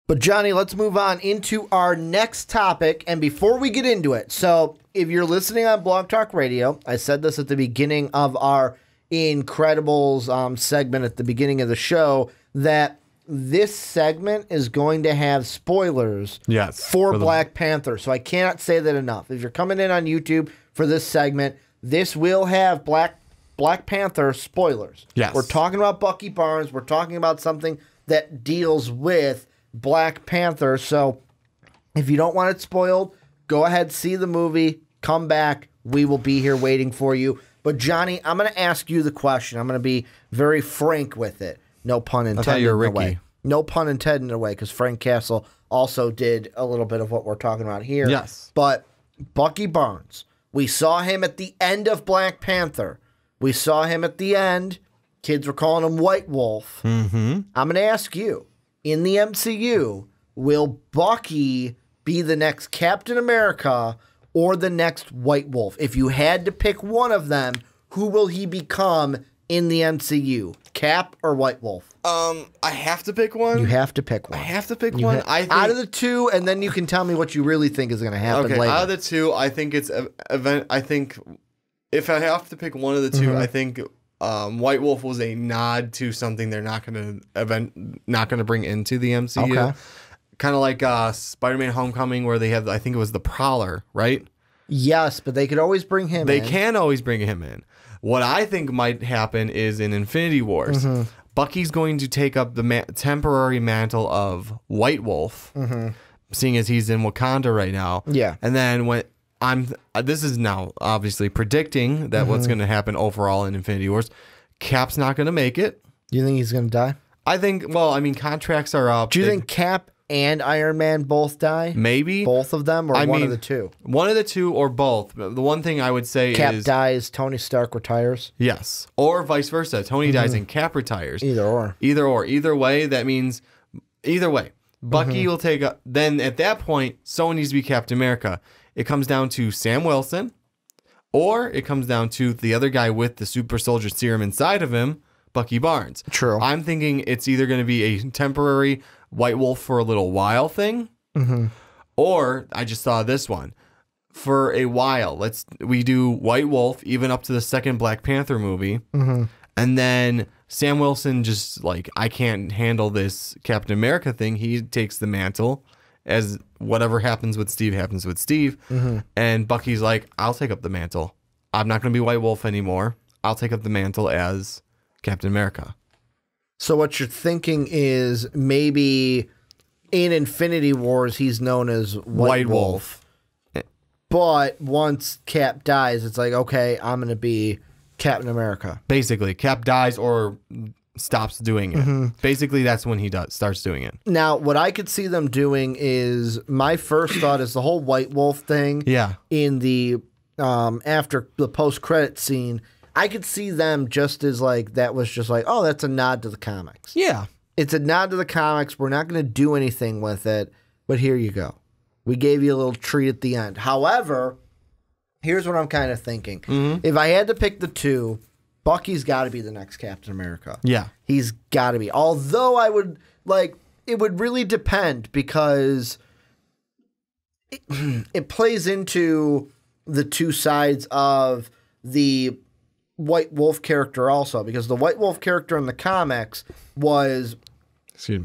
But Johnny, let's move on into our next topic. And before we get into it, so if you're listening on Blog Talk Radio, I said this at the beginning of our Incredibles segment at the beginning of the show, that this segment is going to have spoilers for Black Panther. So I cannot say that enough. If you're coming in on YouTube for this segment, this will have Black Panther spoilers. Yes. We're talking about Bucky Barnes. We're talking about something that deals with Black Panther. So if you don't want it spoiled, go ahead, see the movie, come back. We will be here waiting for you. But Johnny, I'm going to ask you the question. I'm going to be very frank with it. No pun intended. I thought you were in a way. Ricky. No pun intended in a way, because Frank Castle also did a little bit of what we're talking about here. Yes. But Bucky Barnes, we saw him at the end of Black Panther. We saw him at the end. Kids were calling him White Wolf. Mm-hmm. I'm going to ask you, in the MCU, will Bucky be the next Captain America or the next White Wolf? If you had to pick one of them, who will he become in the MCU? Cap or White Wolf? I have to pick one. You have to pick one. I have to pick one. I think, out of the two, and then you can tell me what you really think is going to happen later. Out of the two, I think it's event. I think if I have to pick one of the two, I think White Wolf was a nod to something they're not going to bring into the MCU. Okay. Kind of like Spider-Man: Homecoming, where they have, I think it was the Prowler, right? Yes, but they could always bring him in. They can always bring him in. What I think might happen is in Infinity Wars, Bucky's going to take up the temporary mantle of White Wolf, seeing as he's in Wakanda right now. Yeah. And then when this is now obviously predicting that what's going to happen overall in Infinity Wars, Cap's not going to make it. Do you think he's going to die? I think, well, I mean, contracts are up. Do you think Cap and Iron Man both die? Maybe. Both of them, or one of the two? One of the two or both. The one thing I would say Cap is... dies, Tony Stark retires? Yes. Or vice versa. Tony dies and Cap retires. Either or. Either or. Either way, that means... Either way. Bucky will take... Then at that point, someone needs to be Captain America. It comes down to Sam Wilson, or it comes down to the other guy with the super soldier serum inside of him, Bucky Barnes. True. I'm thinking it's either going to be a temporary White Wolf for a little while thing, or I just saw this one. For a while, we do White Wolf even up to the second Black Panther movie, and then Sam Wilson just like, I can't handle this Captain America thing. He takes the mantle, as whatever happens with Steve happens with Steve, and Bucky's like, I'll take up the mantle. I'm not going to be White Wolf anymore. I'll take up the mantle as Captain America. So what you're thinking is maybe in Infinity Wars he's known as White Wolf. But once Cap dies, it's like, okay, I'm going to be Captain America. Basically, Cap dies or stops doing it. Basically, that's when he starts doing it. Now, what I could see them doing is, my first thought is the whole White Wolf thing. Yeah. In the after the post-credit scene, I could see them just as like, that was just like, oh, that's a nod to the comics. Yeah. It's a nod to the comics. We're not going to do anything with it, but here you go. We gave you a little treat at the end. However, here's what I'm kind of thinking. If I had to pick the two, Bucky's got to be the next Captain America. Yeah. He's got to be. Although I would, like, it would really depend, because it plays into the two sides of the White Wolf character also, because the White Wolf character in the comics was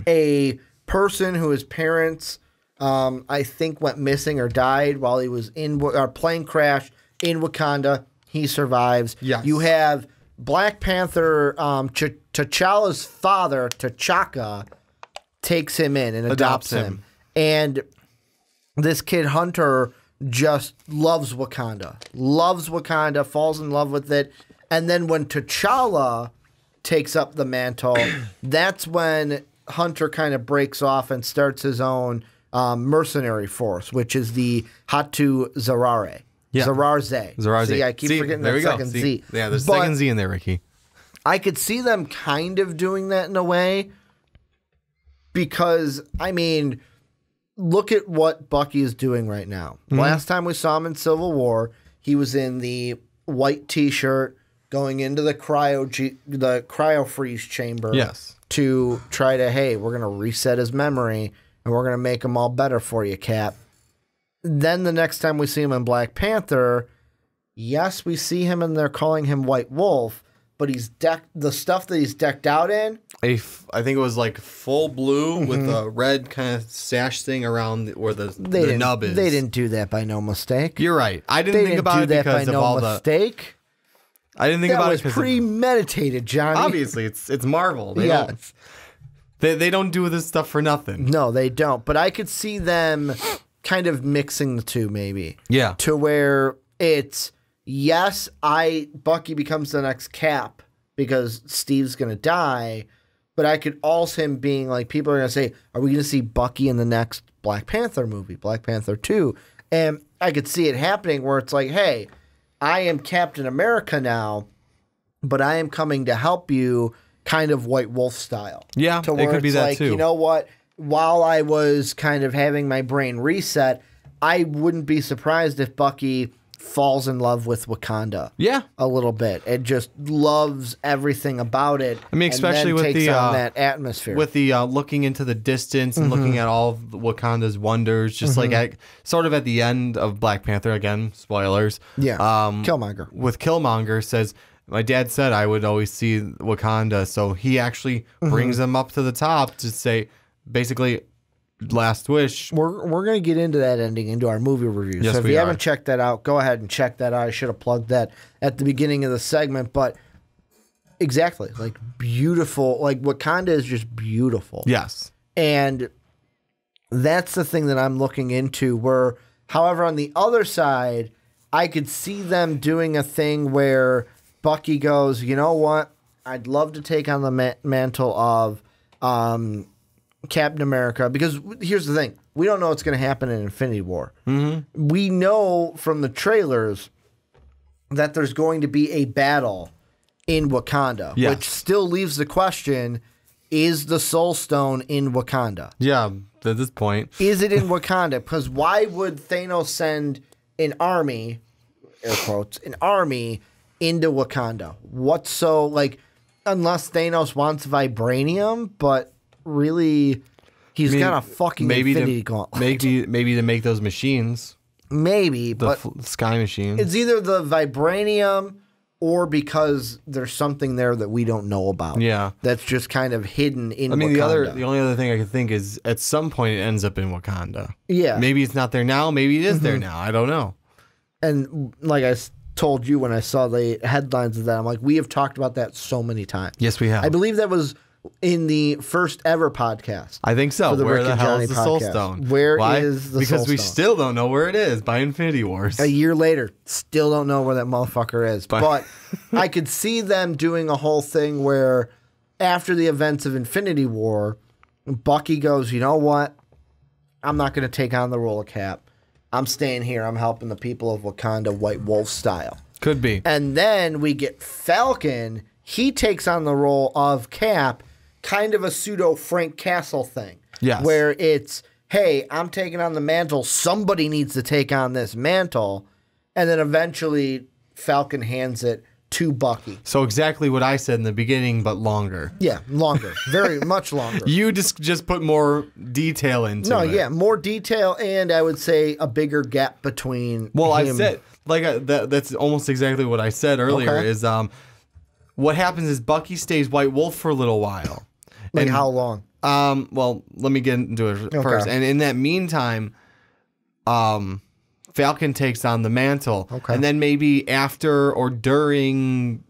a person who his parents, I think, went missing or died while he was in a plane crash in Wakanda. He survives. Yes. You have Black Panther, T'Challa's father, T'Chaka, takes him in and adopts him. And this kid, Hunter, just loves Wakanda, falls in love with it. And then when T'Challa takes up the mantle, that's when Hunter kind of breaks off and starts his own mercenary force, which is the Hatu Zarare. Yeah. Zararze. See, I keep forgetting that second Z. Yeah, there's a second Z in there, Ricky. I could see them kind of doing that in a way, because, I mean, look at what Bucky is doing right now. Last time we saw him in Civil War, he was in the white T-shirt going into the cryo freeze chamber. Yes. To try to, hey, we're going to reset his memory and we're going to make them all better for you, Cap. Then the next time we see him in Black Panther, yes, we see him and they're calling him White Wolf, but the stuff that he's decked out in. I think it was like full blue with a red kind of sash thing around where the nub is. They didn't do that by no mistake. You're right. I didn't think about it because of all mistake. I didn't think about it because that was premeditated, Johnny. Obviously, it's Marvel. Yes. They don't do this stuff for nothing. No, they don't. But I could see them kind of mixing the two, maybe. Yeah. To where it's, yes, Bucky becomes the next Cap because Steve's going to die, but I could also him being like, people are going to say, are we going to see Bucky in the next Black Panther movie, Black Panther 2? And I could see it happening where it's like, hey, I am Captain America now, but I am coming to help you kind of White Wolf style. Yeah, to where it could be it's that like, too. You know what? While I was kind of having my brain reset, I wouldn't be surprised if Bucky falls in love with Wakanda. Yeah, a little bit. It just loves everything about it. I mean, especially and then with takes the on that atmosphere, with the looking into the distance and looking at all of Wakanda's wonders. Just like sort of at the end of Black Panther, again, spoilers. Yeah, Killmonger. With Killmonger says, my dad said I would always see Wakanda, so he actually brings them up to the top to say, basically, last wish. We're going to get into that ending into our movie review. Yes, so if you haven't checked that out, go ahead and check that out. I should have plugged that at the beginning of the segment, but exactly, like beautiful, like Wakanda is just beautiful. Yes. And that's the thing that I'm looking into where, however, on the other side, I could see them doing a thing where Bucky goes, you know what? I'd love to take on the mantle of Captain America, because here's the thing. We don't know what's going to happen in Infinity War. We know from the trailers that there's going to be a battle in Wakanda, which still leaves the question, is the Soul Stone in Wakanda? Yeah, at this point. Is it in Wakanda? Because why would Thanos send an army, air quotes, an army into Wakanda? What's so, like, unless Thanos wants vibranium, but really, he's got a fucking Infinity Gauntlet. Maybe to make those machines. Maybe, but sky machines. It's either the vibranium or because there's something there that we don't know about. Yeah, that's just kind of hidden in. Wakanda. The only other thing I could think is at some point it ends up in Wakanda. Yeah, maybe it's not there now. Maybe it is there now. I don't know. And like I told you when I saw the headlines of that, I'm like, we have talked about that so many times. Yes, we have. I believe that was in the first ever podcast. I think so. Where the hell is the Soul Stone? Where is the Soul Stone? Because we still don't know where it is by Infinity Wars. A year later, still don't know where that motherfucker is. But I could see them doing a whole thing where after the events of Infinity War, Bucky goes, you know what? I'm not going to take on the role of Cap. I'm staying here. I'm helping the people of Wakanda White Wolf style. Could be. And then we get Falcon. He takes on the role of Cap, kind of a pseudo Frank Castle thing. Yes. Where it's, hey, I'm taking on the mantle. Somebody needs to take on this mantle. And then eventually Falcon hands it to Bucky. So exactly what I said in the beginning, but longer. Yeah, longer. Very much longer. You just put more detail into it. No, yeah, more detail, and I would say a bigger gap between him. I said, that's almost exactly what I said earlier, is what happens is Bucky stays White Wolf for a little while. Like how long? Well, let me get into it first. And in that meantime, Falcon takes on the mantle. Okay. And then maybe after or during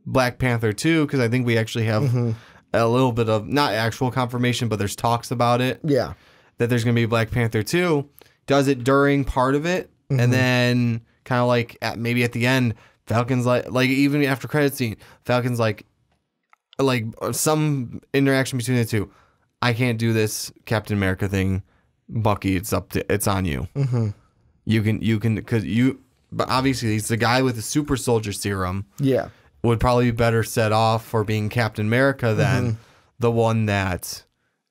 Black Panther 2, because I think we actually have a little bit of, not actual confirmation, but there's talks about it. Yeah. That there's going to be Black Panther 2. Does it during part of it. And then kind of like maybe at the end, Falcon's like even after credit scene, Falcon's like some interaction between the two. I can't do this Captain America thing, Bucky. It's on you. You can but obviously he's the guy with the super soldier serum. Yeah, would probably be better set off for being Captain America than the one that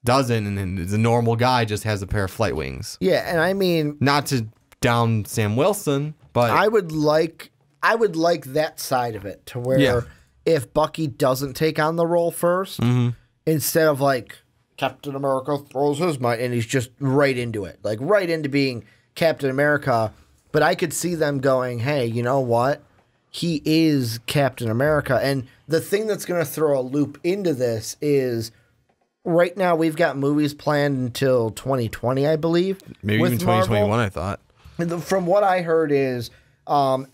doesn't, and is a normal guy, just has a pair of flight wings. Yeah, and I mean, not to down Sam Wilson, but I would like that side of it to where if Bucky doesn't take on the role first, instead of like Captain America throws his might, and he's just right into it, like right into being Captain America. But I could see them going, hey, you know what? He is Captain America. And the thing that's going to throw a loop into this is right now we've got movies planned until 2020, I believe. Maybe even 2021, Marvel. I thought. From what I heard is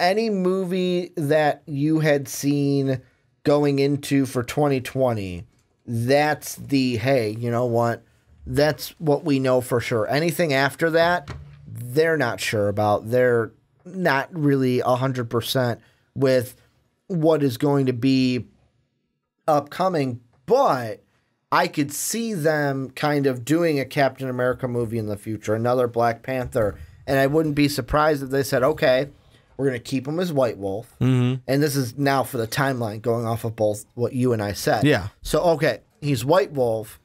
any movie that you had seen going into for 2020, that's the, hey, you know what? That's what we know for sure. Anything after that, they're not sure about. They're not really 100% with what is going to be upcoming, but I could see them kind of doing a Captain America movie in the future, another Black Panther, and I wouldn't be surprised if they said, okay, we're going to keep him as White Wolf, and this is now for the timeline going off of both what you and I said. Yeah. So, okay, he's White Wolf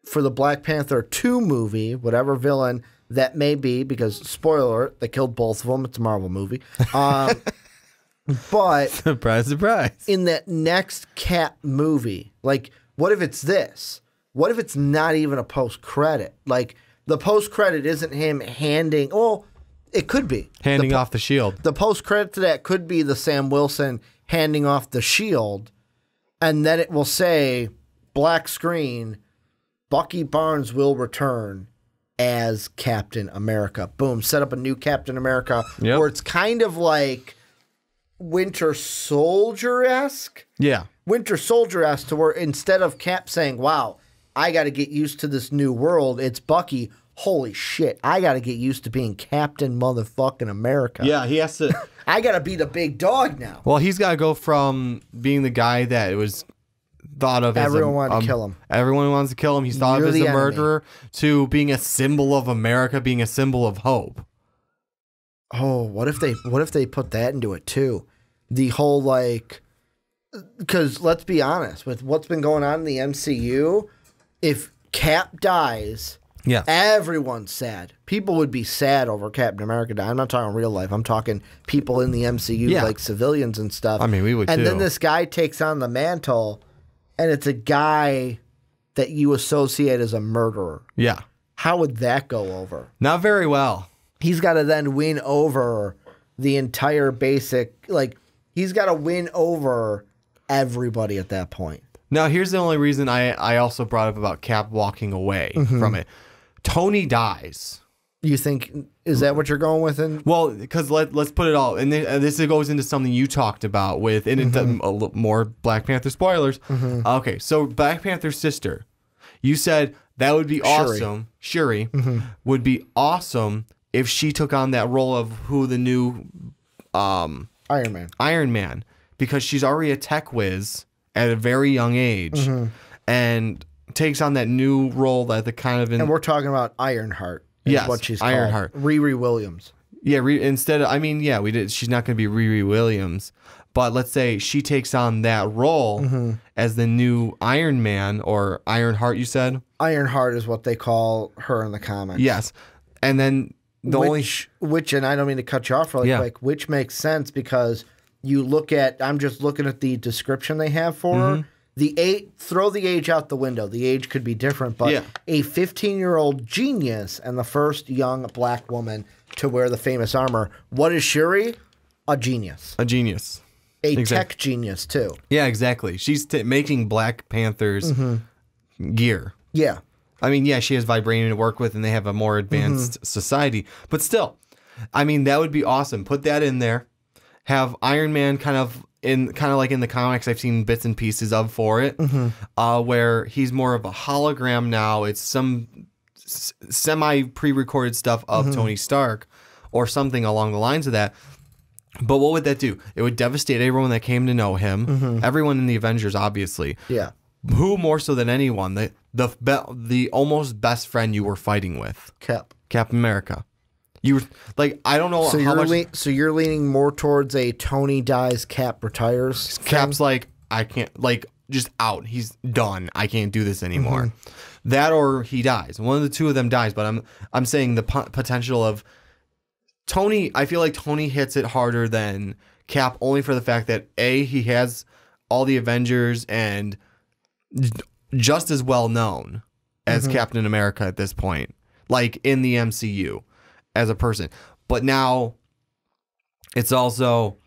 for the Black Panther 2 movie, whatever villain that may be, because, spoiler alert, they killed both of them. It's a Marvel movie. But surprise, surprise. In that next Cap movie, like, what if it's this? What if it's not even a post-credit? Like, the post-credit isn't him handing... Oh, it could be. Handing off the shield. The post-credit to that could be the Sam Wilson handing off the shield, and then it will say, black screen, Bucky Barnes will return as Captain America. Boom. Set up a new Captain America where it's kind of like Winter Soldier-esque. Yeah. Winter Soldier-esque, to where instead of Cap saying, wow, I got to get used to this new world, it's Bucky, holy shit, I got to get used to being Captain motherfucking America. Yeah, he has to... I got to be the big dog now. Well, he's got to go from being the guy that it was thought of as everyone wanted to kill him. Everyone wants to kill him. He's thought of as a murderer, to being a symbol of America, being a symbol of hope. Oh, what if they put that into it too? The whole, like, because let's be honest, with what's been going on in the MCU, if Cap dies, everyone's sad. People would be sad over Captain America dying. I'm not talking real life. I'm talking people in the MCU, like civilians and stuff. I mean, we would and too. Then this guy takes on the mantle, and it's a guy that you associate as a murderer. Yeah. How would that go over? Not very well. He's got to then win over the entire basic, like, he's got to win over everybody at that point. Now, here's the only reason I also brought up about Cap walking away from it. Tony dies. You think, is that what you're going with? Well, because let's put it all, and this goes into something you talked about with, and more Black Panther spoilers. Okay, so Black Panther's sister, you said that would be awesome. Shuri would be awesome if she took on that role of who the new Iron Man, because she's already a tech whiz at a very young age, and takes on that new role that the kind of and we're talking about Ironheart. Yes, what she's Ironheart. Called. Riri Williams. Yeah, instead of, I mean, yeah, we did. She's not going to be Riri Williams, but let's say she takes on that role as the new Iron Man or Ironheart. You said Ironheart is what they call her in the comics. Yes, and then which, and I don't mean to cut you off really quick, which makes sense because you look at, I'm just looking at the description they have for her. Throw the age out the window. The age could be different, but a 15-year-old genius and the first young black woman to wear the famous armor. What is Shuri? A genius. A genius. Tech genius, too. Yeah, exactly. She's making Black Panther's gear. Yeah. I mean, yeah, she has vibranium to work with, and they have a more advanced society. But still, I mean, that would be awesome. Put that in there. Have Iron Man kind of like in the comics, I've seen bits and pieces of for it, where he's more of a hologram now. It's some semi pre-recorded stuff of Tony Stark or something along the lines of that. But what would that do? It would devastate everyone that came to know him. Everyone in the Avengers, obviously. Yeah. Who more so than anyone? The almost best friend you were fighting with. Captain America. You were like, I don't know how much. So you're leaning more towards a Tony dies, Cap retires. Cap's like, I can't, like, just out. He's done. I can't do this anymore. That or he dies. One of the two of them dies. But I'm saying the potential of Tony. I feel like Tony hits it harder than Cap, only for the fact that he has all the Avengers and just as well known. as Captain America at this point, like in the MCU as a person. But now it's also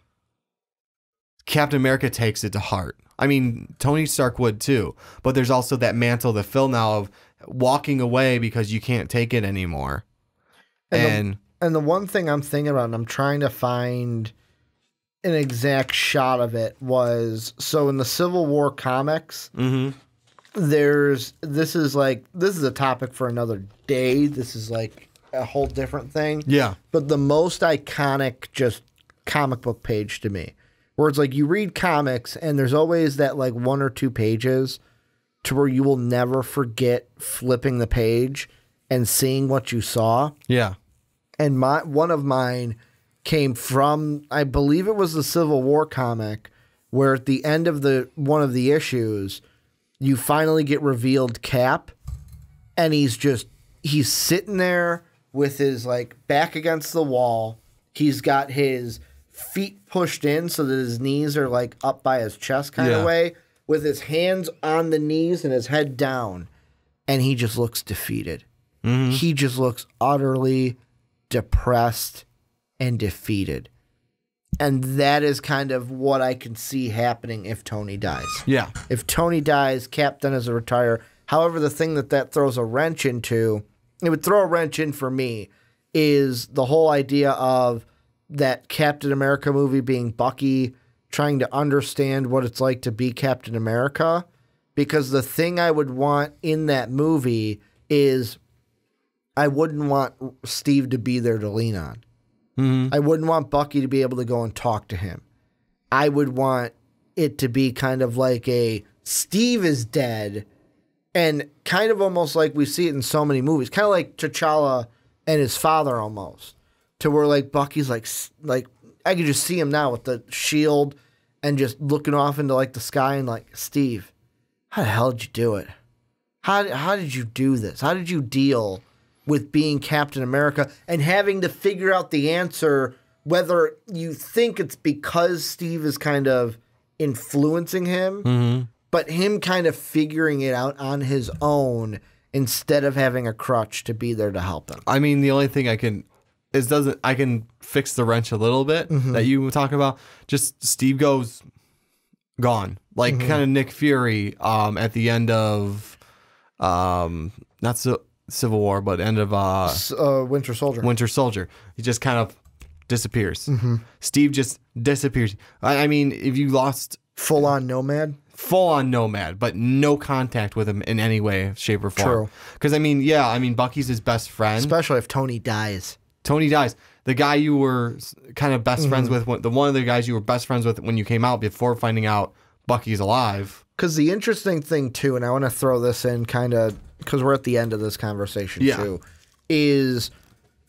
Captain America takes it to heart. I mean, Tony Stark would too, but there's also that mantle that Phil now of walking away because you can't take it anymore. And the one thing I'm thinking about, and I'm trying to find an exact shot of it, was so in the Civil War comics, this is a topic for another day. This is like a whole different thing. Yeah. But the most iconic just comic book page to me, where it's like you read comics and there's always that like 1 or 2 pages to where you will never forget flipping the page and seeing what you saw. Yeah. And one of mine came from, I believe it was the Civil War comic, where at the end of one of the issues, you finally get revealed Cap, and he's sitting there with his like back against the wall. He's got his feet pushed in so that his knees are like up by his chest kind of way, with his hands on the knees and his head down, and he just looks defeated. He just looks utterly depressed and defeated. And that is kind of what I can see happening if Tony dies. Yeah. If Tony dies, Cap then is a retire. However, the thing that throws a wrench into, it would throw a wrench in for me, is the whole idea of that Captain America movie being Bucky trying to understand what it's like to be Captain America. Because the thing I would want in that movie is I wouldn't want Steve to be there to lean on. I wouldn't want Bucky to be able to go and talk to him. I would want it to be kind of like a Steve is dead, and kind of almost like we see it in so many movies, kind of like T'Challa and his father almost, to where like Bucky's like I could just see him now with the shield and just looking off into like the sky and like, Steve, how the hell did you do it? How did you do this? How did you deal with being Captain America and having to figure out the answer, whether you think it's because Steve is kind of influencing him, but him kind of figuring it out on his own instead of having a crutch to be there to help him. I mean, the only thing I can fix the wrench a little bit that you were talking about. Just Steve goes gone, like kind of Nick Fury at the end of not so Civil War, but end of Winter Soldier. Winter Soldier. He just kind of disappears. Steve just disappears. I mean, if you lost full on nomad, but no contact with him in any way, shape, or form. True. Because I mean, Bucky's his best friend. Especially if Tony dies. The guy you were kind of best friends with, one of the guys you were best friends with when you came out before finding out Bucky's alive. Because the interesting thing too, and I want to throw this in kind of because we're at the end of this conversation too, is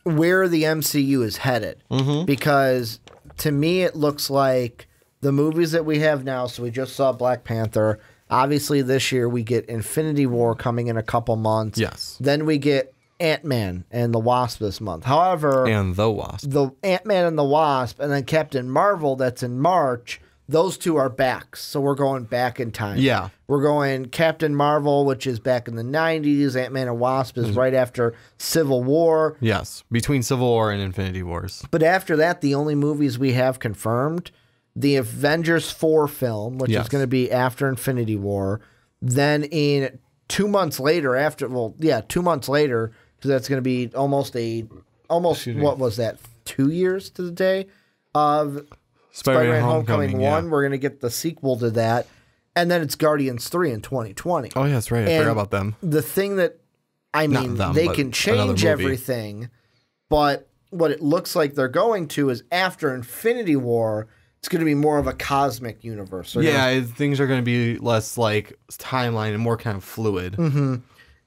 where the MCU is headed. Because to me, it looks like the movies that we have now. So we just saw Black Panther. Obviously, this year we get Infinity War coming in a couple months. Yes. Then we get Ant-Man and the Wasp this month. However, the Ant-Man and the Wasp, and then Captain Marvel that's in March. Those two are back, so we're going back in time. Yeah. We're going Captain Marvel, which is back in the 90s. Ant-Man and Wasp is right after Civil War. Yes, between Civil War and Infinity Wars. But after that, the only movies we have confirmed, the Avengers 4 film, which is going to be after Infinity War. Then in 2 months later, 2 months later, because that's going to be almost what was that, 2 years to the day of Spider-Man Homecoming 1. We're going to get the sequel to that. And then it's Guardians 3 in 2020. Oh, yeah, that's right. I forgot about them. The thing that, they can change everything, but what it looks like they're going to is after Infinity War, it's going to be more of a cosmic universe. Things are going to be less like timeline and more kind of fluid.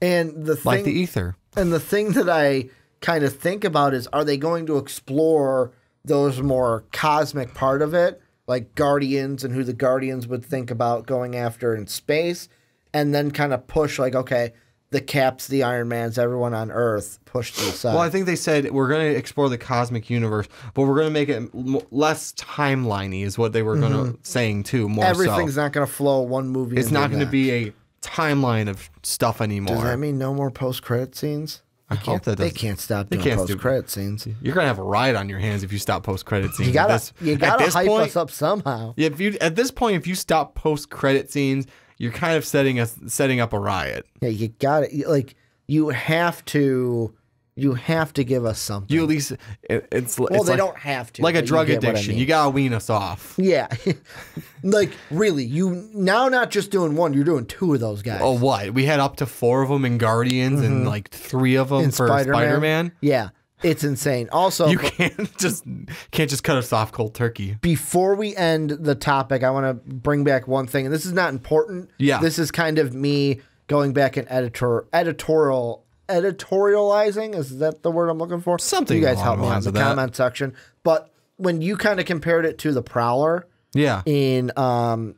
And like the ether. And the thing that I kind of think about is, are they going to explore those more cosmic part of it, like Guardians and who the Guardians would think about going after in space, and then kind of push like, okay, the Caps, the Iron Mans, everyone on Earth push to the side. Well, I think they said we're going to explore the cosmic universe, but we're going to make it less timeliney is what they were going to saying too. Everything's not going to flow one movie. It's not going to be a timeline of stuff anymore. Does that mean no more post-credit scenes? I hope that They can't stop doing can't post-credit scenes. You're gonna have a riot on your hands if you stop post-credit scenes. You gotta hype point, us up somehow. If you at this point, if you stop post-credit scenes, you're kind of setting up a riot. Yeah, you got it. Like you have to give us something. You at least it's well, it's they like, don't have to. like a but drug you get what I addiction. mean. You gotta wean us off. Yeah, like really, you now not just doing one, you're doing two of those guys. Oh, what? We had up to 4 of them in Guardians and like 3 of them for Spider-Man. Yeah, it's insane. Also, You can't just cut us off cold turkey. before we end the topic, I want to bring back one thing, and this is not important. Yeah. This is kind of me going back and editorializing. Is that the word I'm looking for? Something you guys along help the me out in lines the of that. comment section. But when you kind of compared it to the Prowler Yeah. in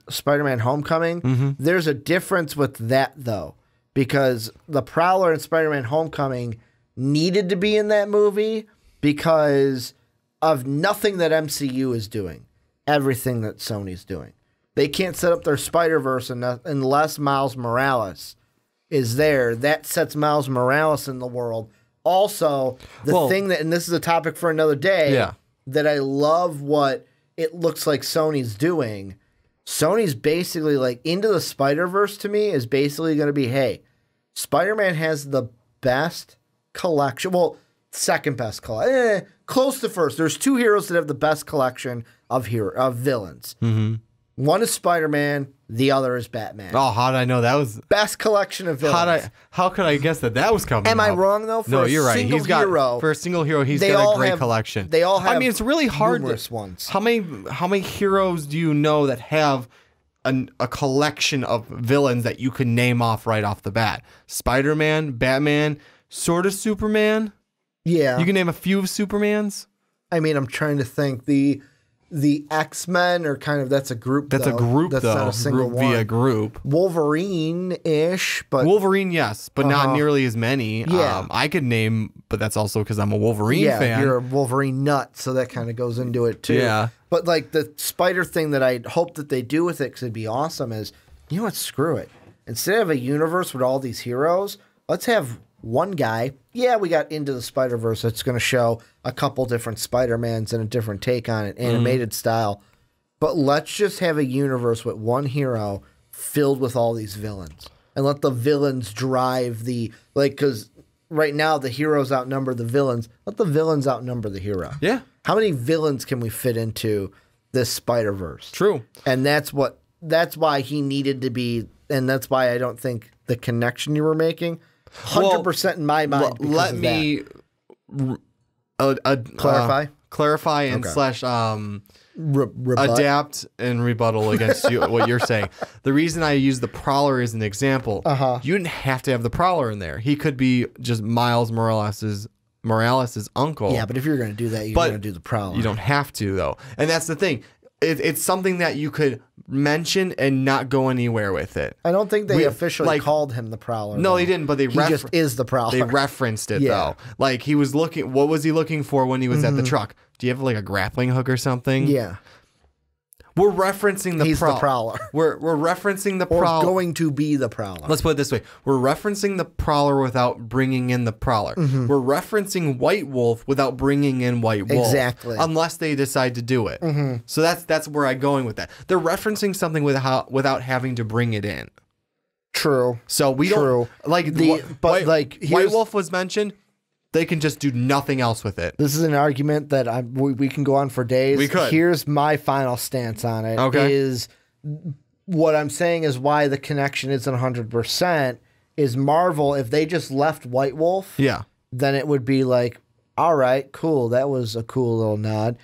Spider-Man Homecoming, there's a difference with that though, because the Prowler in Spider-Man Homecoming needed to be in that movie because of nothing that MCU is doing, everything that Sony's doing. They can't set up their Spider-Verse unless Miles Morales is there. That sets Miles Morales in the world. Also, the thing that, and this is a topic for another day, that I love what it looks like Sony's doing. Sony's basically like Into the Spider-Verse to me is basically going to be, hey, Spider-Man has the best collection. Well, second best collection. Close to first. There's 2 heroes that have the best collection of villains. Mm-hmm. One is Spider-Man. The other is Batman. Oh, how did I know that was Best collection of villains. How could I guess that was coming? Am I wrong though? No, you're right. He's got for a single hero. He's got a great collection. They all have. I mean, it's really hard. Numerous ones. How many heroes do you know that have a collection of villains that you could name off right off the bat? Spider-Man, Batman, sort of Superman. Yeah, you can name a few Supermans. I mean, I'm trying to think. The X-Men are kind of, that's a group. That's though. a group, that's though. Not a single group one. via group. Wolverine-ish, but Wolverine, yes, but not nearly as many. Yeah. I could name, but that's also because I'm a Wolverine fan. Yeah, you're a Wolverine nut, so that kind of goes into it too. Yeah. But like the spider thing that I hope that they do with it, because it'd be awesome, is, you know what, screw it. Instead of a universe with all these heroes, let's have one guy. Yeah, we got Into the Spider-Verse. That's going to show a couple different Spider-Mans and a different take on it, animated style. But let's just have a universe with one hero filled with all these villains. And let the villains drive because right now the heroes outnumber the villains. Let the villains outnumber the hero. Yeah. How many villains can we fit into this Spider-Verse? True. And that's why he needed to be, and that's why I don't think the connection you were making, 100% in my mind. Let me clarify and adapt and rebuttal against what you're saying. The reason I use the Prowler as an example, you didn't have to have the Prowler in there. He could be just Miles Morales' uncle. Yeah, but if you're going to do that, you're going to do the Prowler. You don't have to, though. And that's the thing. It's something that you could mention and not go anywhere with it. I don't think they officially called him the Prowler. No, they didn't, but he just is the Prowler. They referenced it, though. Like, he was looking... What was he looking for when he was at the truck? Do you have, like, a grappling hook or something? Yeah. We're referencing the He's the Prowler. We're referencing the Prowler. Or going to be the Prowler. Let's put it this way. We're referencing the Prowler without bringing in the Prowler. We're referencing White Wolf without bringing in White Wolf. Exactly. Unless they decide to do it. So that's where I'm going with that. They're referencing something without having to bring it in. True. So we don't... Like, White Wolf was mentioned. They can just do nothing else with it. This is an argument that we can go on for days. We could. Here's my final stance on it. Okay. Is what I'm saying is why the connection isn't 100% is Marvel, if they just left White Wolf, then it would be like, all right, cool. That was a cool little nod.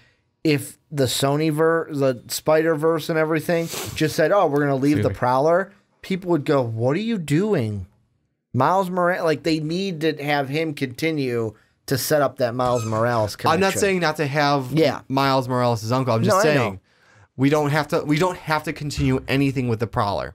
If the the Spider-Verse and everything just said, oh, we're going to leave the Prowler, people would go, what are you doing? Miles Morales, like they need to have him continue to set up that Miles Morales connection. I'm not saying not to have Miles Morales' uncle. I'm just saying we don't have to continue anything with the Prowler.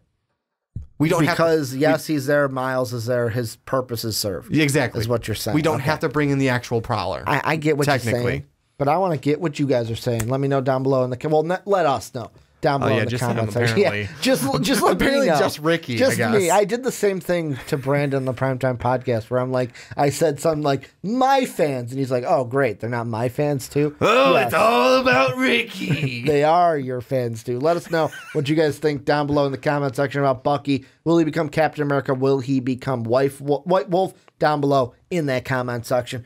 We don't yes, he's there, Miles is there, his purpose is served. Exactly. Is what you're saying. We don't have to bring in the actual Prowler. I get what you're saying. But I want to get what you guys are saying. Let me know down below in the let us know. down below yeah, in the just him, comments section. apparently. Yeah, just let Apparently me know. just Ricky, Just I guess. me. I did the same thing to Brandon on the Primetime Podcast where I'm like, I said something like, my fans. And he's like, oh, great. They're not my fans too? Oh, Yes. it's all about Ricky. They are your fans too. Let us know what you guys think down below in the comment section about Bucky. Will he become Captain America? Will he become White Wolf? Down below in that comment section.